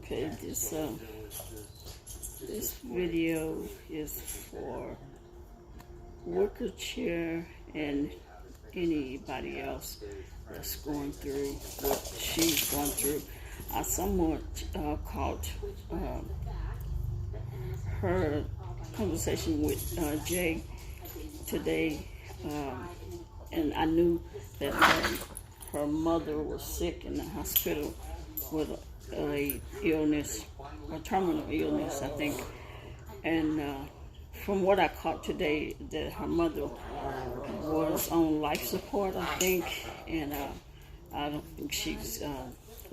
Okay, this video is for Wicker chair and anybody else that's going through what she's going through. I somewhat caught her conversation with Jay today, and I knew that her mother was sick in the hospital with a illness, a terminal illness, I think. And from what I caught today, that her mother was on life support, I think, and I don't think she's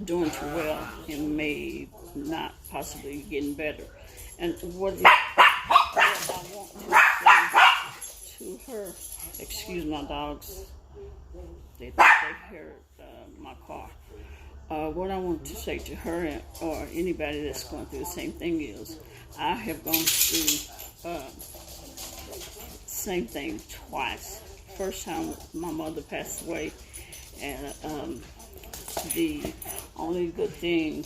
doing too well and may not possibly getting better. And what I want to say to her, excuse my dogs, they think they heard my car. What I want to say to her or anybody that's going through the same thing is, I have gone through same thing twice. First time my mother passed away, and the only good thing,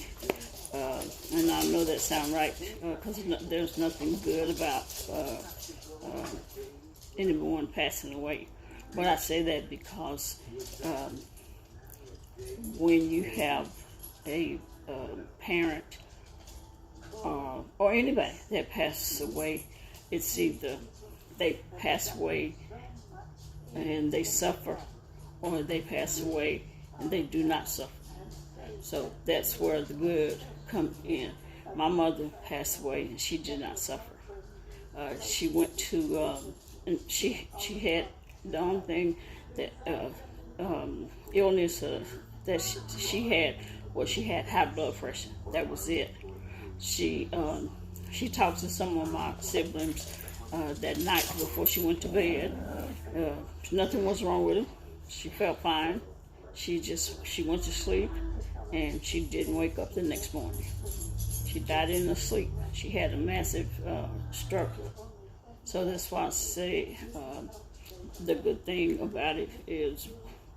and I know that sounds right, because there's nothing good about anyone passing away. But I say that because when you have a parent or anybody that passes away, it's either they pass away and they suffer, or they pass away and they do not suffer. So that's where the good comes in. My mother passed away and she did not suffer. She went to, and she had the only thing that illness that she had was she had high blood pressure. That was it. She talked to some of my siblings that night before she went to bed. Nothing was wrong with her. She felt fine. She went to sleep, and she didn't wake up the next morning. She died in her sleep. She had a massive stroke. So that's why I say the good thing about it is,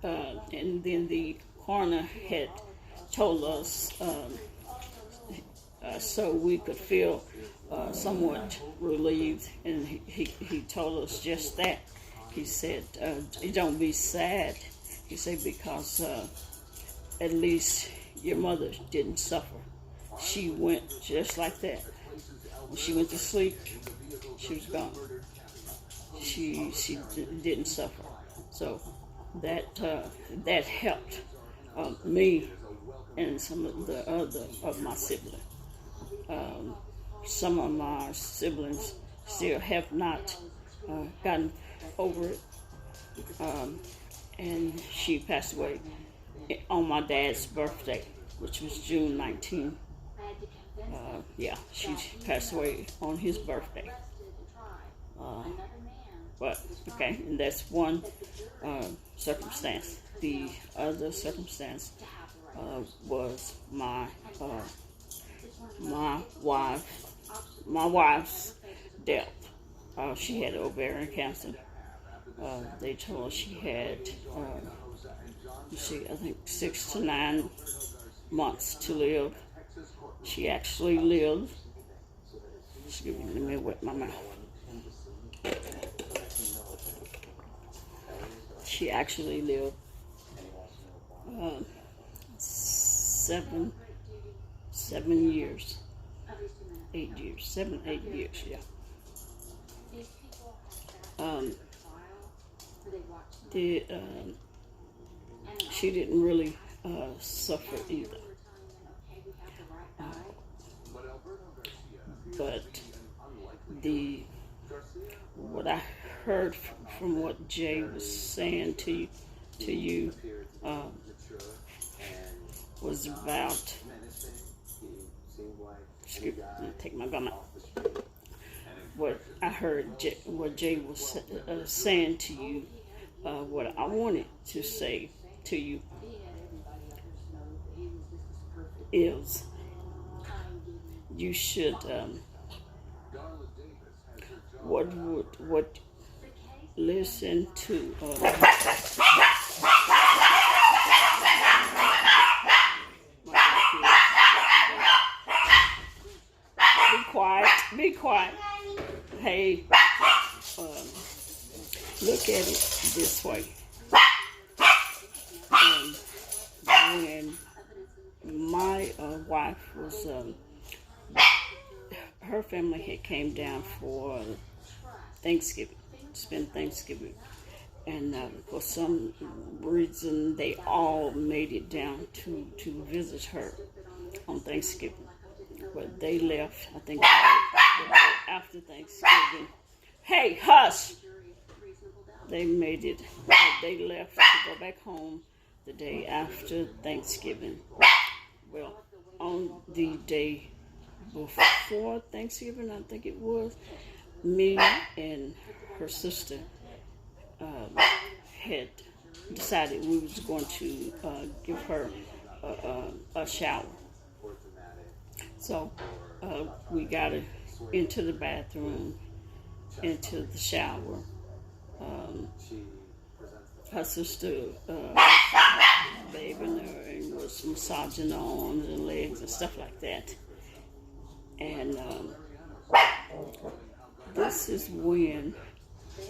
and then the coroner had told us so we could feel somewhat relieved, and he told us just that. He said, don't be sad. He said, because at least your mother didn't suffer. She went just like that. When she went to sleep, she was gone. She didn't suffer. So that helped me and some of the other of my siblings. Some of my siblings still have not gotten over it. And she passed away on my dad's birthday, which was June 19th. She passed away on his birthday. But, okay, and that's one circumstance. The other circumstance was my wife's death. She had ovarian cancer. They told her she had, I think 6 to 9 months to live. She actually lived. Excuse me, let me wet my mouth. She actually lived 7 years, 8 years, 7, 8 years, yeah. She didn't really suffer either. But what I heard from what Jay was saying to you was about, excuse me, let me take my gum out. What I heard, what Jay was saying to you, what I wanted to say to you is you should, listen to, quiet. Hey, look at it this way. When my wife was, her family had came down for Thanksgiving, spend Thanksgiving. And for some reason, they all made it down to visit her on Thanksgiving. But they left, I think, the day after Thanksgiving. Hey, hush! They made it, they left to go back home the day after Thanksgiving. Well, on the day before Thanksgiving, I think it was, me and her sister had decided we was going to give her a shower. So we got her into the bathroom, into the shower. Her sister bathing her and was massaging her arms and legs and stuff like that. And this is when,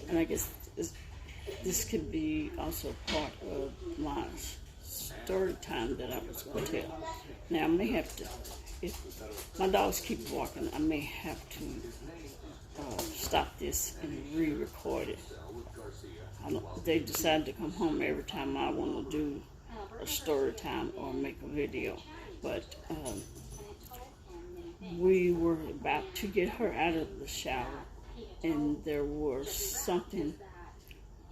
and I guess this could be also part of my story time that I was going to tell. Now I may have to, if my dogs keep barking, I may have to stop this and re-record it. They decide to come home every time I want to do a story time or make a video. But we were about to get her out of the shower, and there was something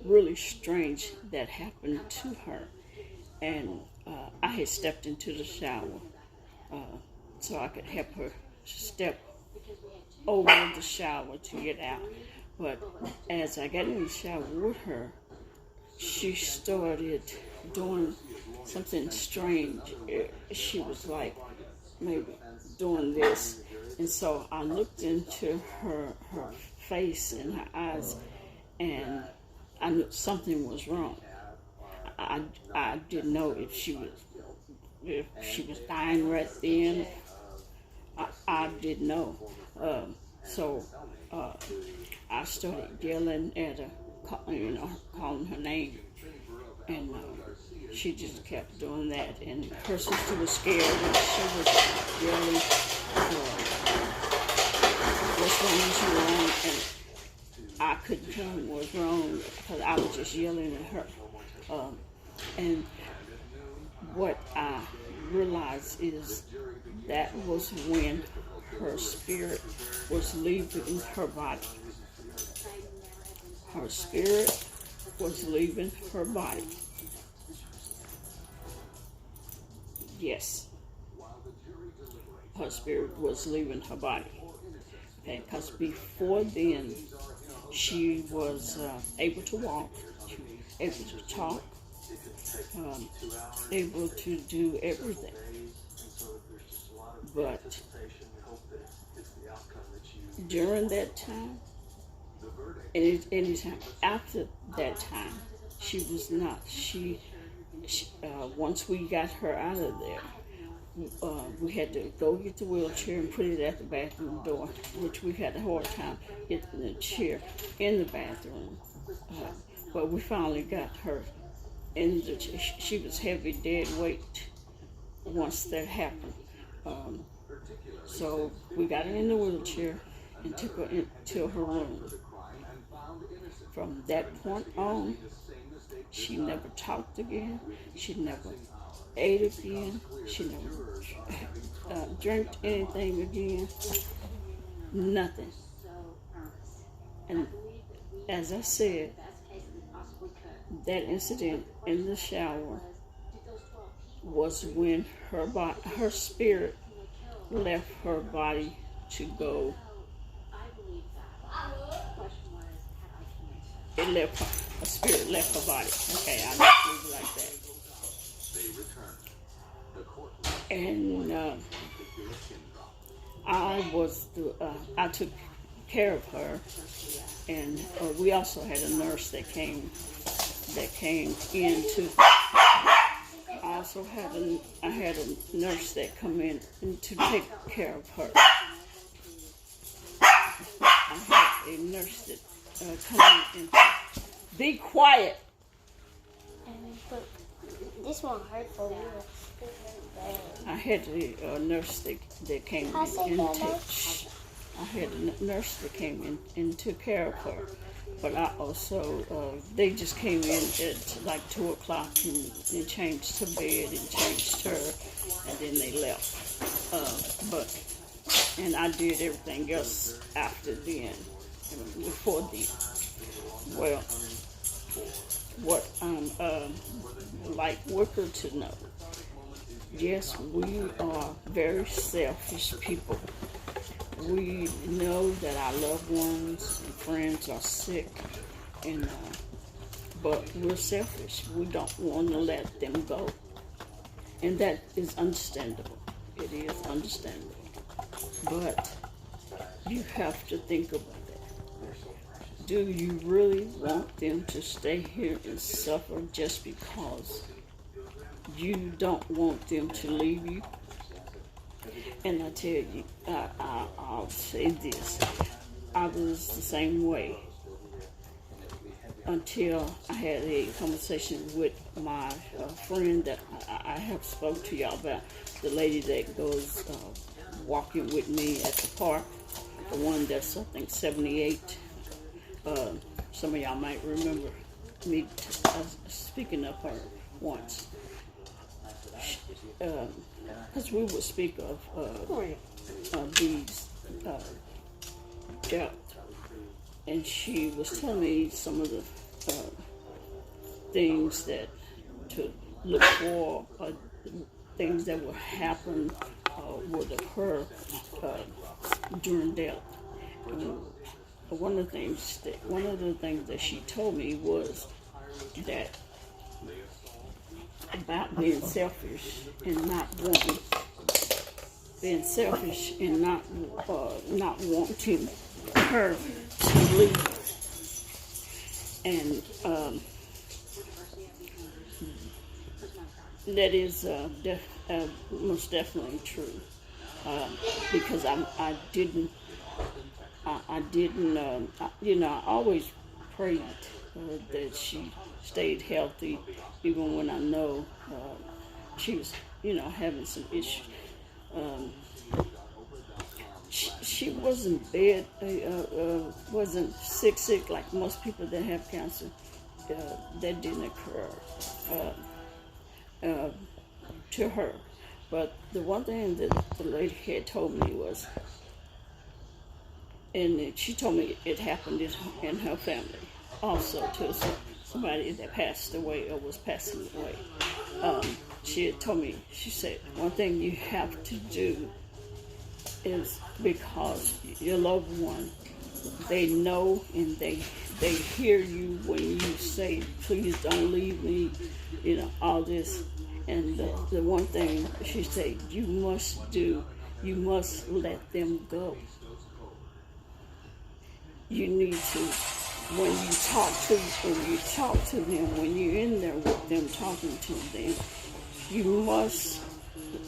really strange that happened to her. And I had stepped into the shower so I could help her step over the shower to get out. But as I got in the shower with her, she started doing something strange. She was like maybe doing this. And so I looked into her face and her eyes, and I knew something was wrong. I didn't know if she was dying right then. I didn't know. So I started yelling at her, calling her name, and she just kept doing that. And her sister was scared, and she was yelling, "What's wrong? And I couldn't tell her what was wrong because I was just yelling at her. And what I realized is that was when her spirit was leaving her body. Her spirit was leaving her body. Yes. Her spirit was leaving her body. Okay, because before then, she was able to walk, able to talk, able to do everything. But during that time, any time after that time, she was not. Once we got her out of there, we had to go get the wheelchair and put it at the bathroom door, which we had a hard time getting the chair in the bathroom. But we finally got her in the chair. She was heavy, dead weight once that happened. So we got her in the wheelchair and took her into her room. From that point on, she never talked again. She never ate again. She never drank anything again. Nothing. And as I said, that incident in the shower was when her spirit left her body to go. Her spirit left her body. Okay, I'll just leave it like that. And I took care of her, and we also had a nurse that came in to. I also had a nurse that come in to take care of her. a nurse that come in. Be quiet. But this one hurt for me. I had a nurse that came in and I had a nurse that came in and took care of her. But I also, they just came in at like 2 o'clock and changed her bed and changed her, and then they left. And I did everything else after then, before then. Well, what like Wicker to know, yes, we are very selfish people. We know that our loved ones and friends are sick, and but we're selfish. We don't want to let them go, and that is understandable. It is understandable, but you have to think about that. Do you really want them to stay here and suffer just because you don't want them to leave you? And I tell you, I'll say this. I was the same way until I had a conversation with my friend that I have spoke to y'all about, the lady that goes walking with me at the park, the one that's, I think, 78. Some of y'all might remember me speaking of her once. Because we would speak of these death, and she was telling me some of the things that to look for, things that will happen would occur during death. And one of the things that she told me was that about being selfish and not wanting, not wanting her to leave, and that is most definitely true, because I didn't, I always prayed that she stayed healthy, even when I know she was, having some issues. She wasn't bad, wasn't sick like most people that have cancer. That didn't occur to her. But the one thing that the lady had told me was, and she told me it happened in her family also, to somebody that passed away or was passing away. She had told me, she said, one thing you have to do is, because your loved one, they know and they hear you when you say, please don't leave me, all this. And the one thing she said you must do, you must let them go. You need to, when you talk to them, when you're in there with them, talking to them, you must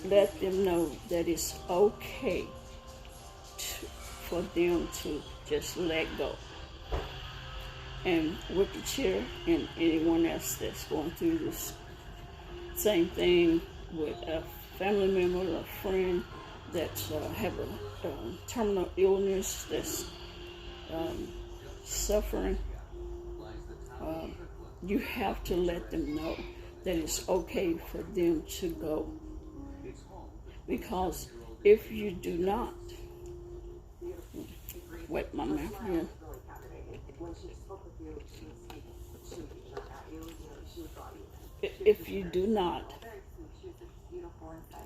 let them know that it's okay for them to just let go. And Wicker and anyone else that's going through this same thing with a family member or a friend that have a terminal illness, that's suffering, you have to let them know that it's okay for them to go. Because if you do not, wet my mouth again. If you do not,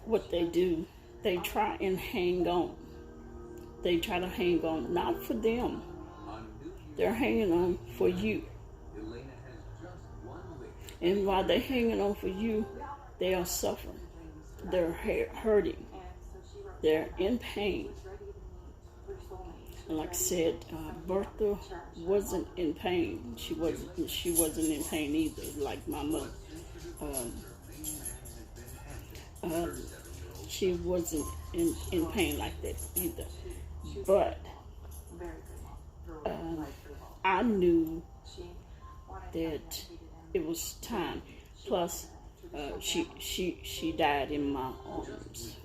what they do, they try and hang on. They try to hang on, not for them. They're hanging on for you. And while they're hanging on for you, they are suffering. They're hurting. They're in pain. And like I said, Bertha wasn't in pain. She wasn't in pain either, like my mother. She wasn't in pain like that either. But I knew that it was time. Plus, she died in my arms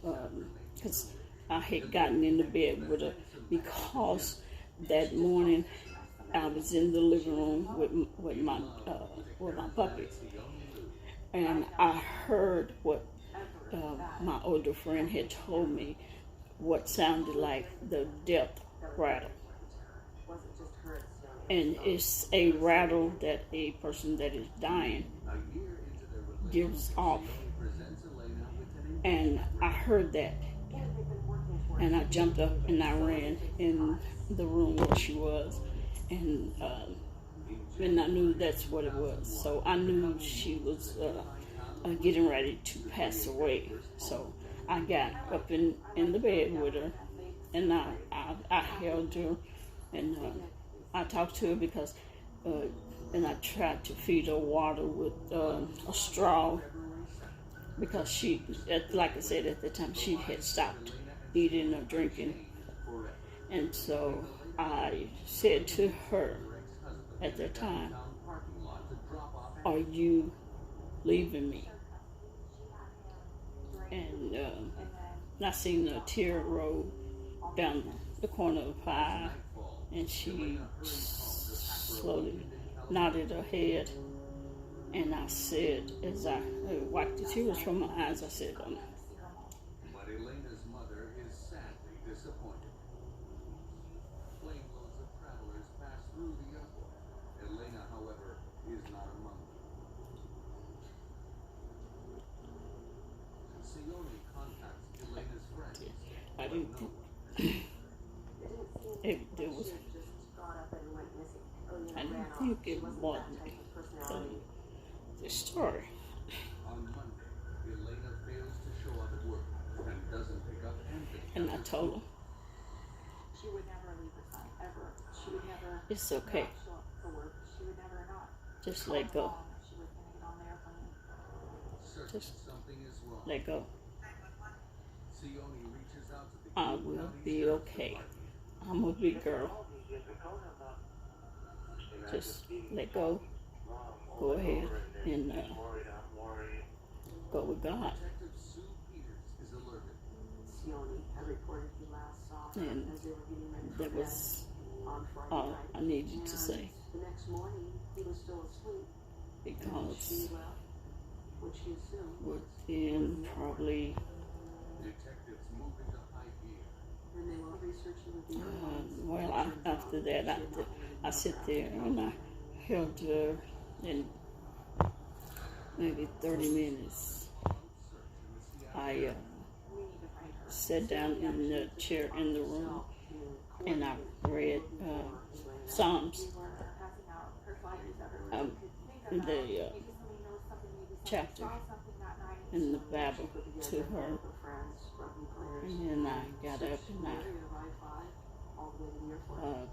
because I had gotten into bed with her because that morning I was in the living room with my puppy, and I heard what my older friend had told me, what sounded like the death rattle. And it's a rattle that a person that is dying gives off. And I heard that. And I jumped up and I ran in the room where she was. And I knew that's what it was. So I knew she was getting ready to pass away. So I got up in the bed with her, and I held her, and I talked to her because, and I tried to feed her water with a straw because she, like I said at the time, she had stopped eating or drinking. And so I said to her at that time, "Are you leaving me?" And I seen a tear roll down the corner of her eye, and she slowly nodded her head. And I said, as I wiped the tears from my eyes, I said, But Elena's mother is sadly disappointed. Planeloads of travelers pass through the airport. Elena, however, is not among them. Sione contacts Elena's friends. I didn't think there was. I didn't think it was the story. On Monday, Elena fails to show up at work and doesn't pick up anything. And I told her, She would never leave her son, ever. She would never it's okay. not show up for work. She would never not. Just let go. She was going to get on the airplane. Certain Just something is wrong. let go. Sione reaches out to the I will be okay. I'm a big girl. Just let go. Go ahead and go with God. Detective Sue Peters is alerted. Sione had reported he last saw her And as they were getting ready for that bed was on Friday all night. I needed to say, The next morning, he was still asleep. because She left, which she assumed was within probably Detectives moving to high gear. when they were researching the after that I sit there and I held her in maybe 30 minutes. I sat down in the chair in the room and I read Psalms, the chapter in the Bible to her. And then I got up and I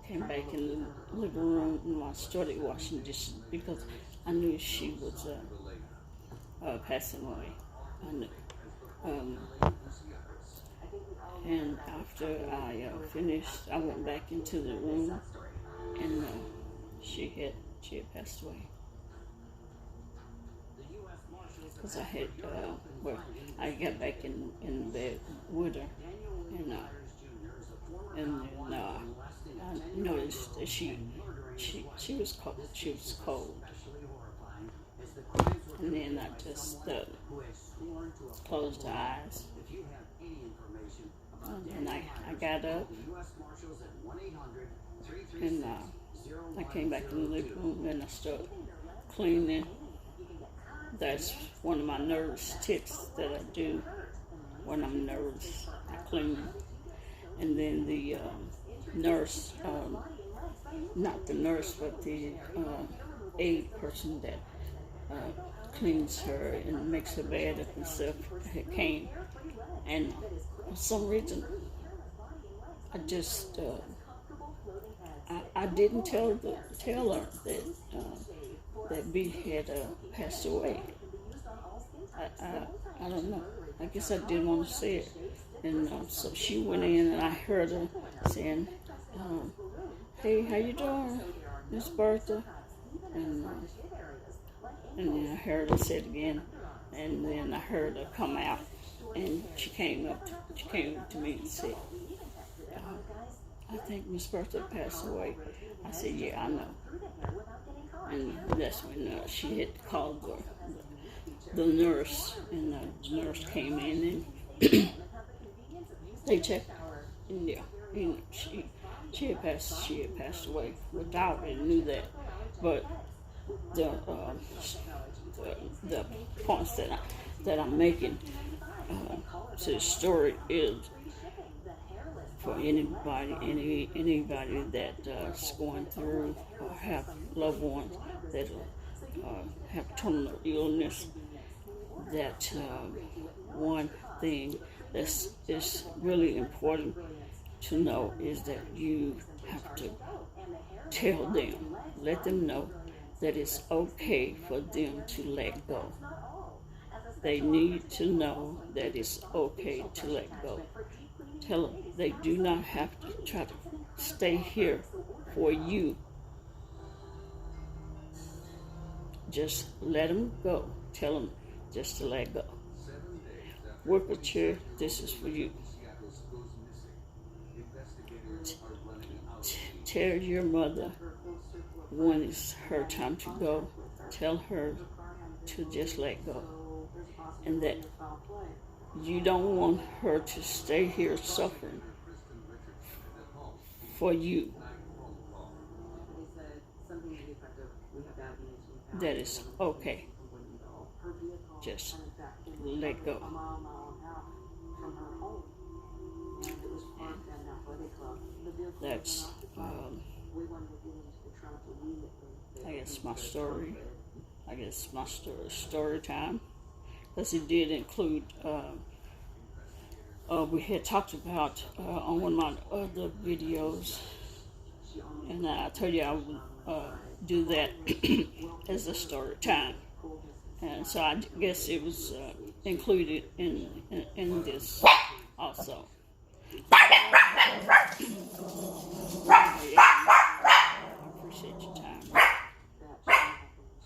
came back in the living room and I started washing dishes because I knew she was passing away. I knew. And after I finished, I went back into the room and she had passed away. Because I got back in bed with her, and then I noticed that she was cold. She was cold, and then I just closed her eyes, and I got up, and I came back in the living room and I started cleaning. That's one of my nervous tips that I do when I'm nervous. I clean. And then the nurse, not the nurse, but the aide person that cleans her and makes her bed up and stuff came. And for some reason, I just, I didn't tell her that B had passed away. I don't know. I guess I didn't want to say it. And so she went in and I heard her saying, "Hey, how you doing?" Miss Bertha, and then I heard her say it again, and then I heard her come out, and she came up to me and said, I think Miss Bertha passed away. I said, yeah, I know. And that's when she had called the nurse, and the nurse came in and they checked, and yeah, she had passed away. But I already knew that. But the points that I'm making to the story is for anybody that's going through or have loved ones that have terminal illness, that one thing that's is really important to know is that you have to tell them, let them know that it's okay for them to let go. They need to know that it's okay to let go. Tell them they do not have to try to stay here for you. Just let them go. Tell them just to let go. Wicker chair, this is for you. Tell your mother when it's her time to go. Tell her to just let go. And that you don't want her to stay here suffering for you. That is okay. Just let go. That's, I guess my story. I guess my story time. Because it did include, we had talked about on one of my other videos, and I told you I would do that as a story time. And so I guess it was included in this also. I appreciate your time.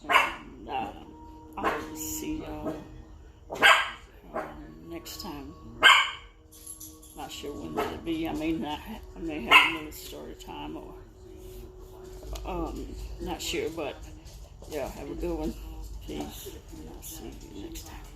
And I will see y'all next time. Not sure when that'll be. I may have another story time, or not sure, but yeah, have a good one. Peace. And I'll see you next time.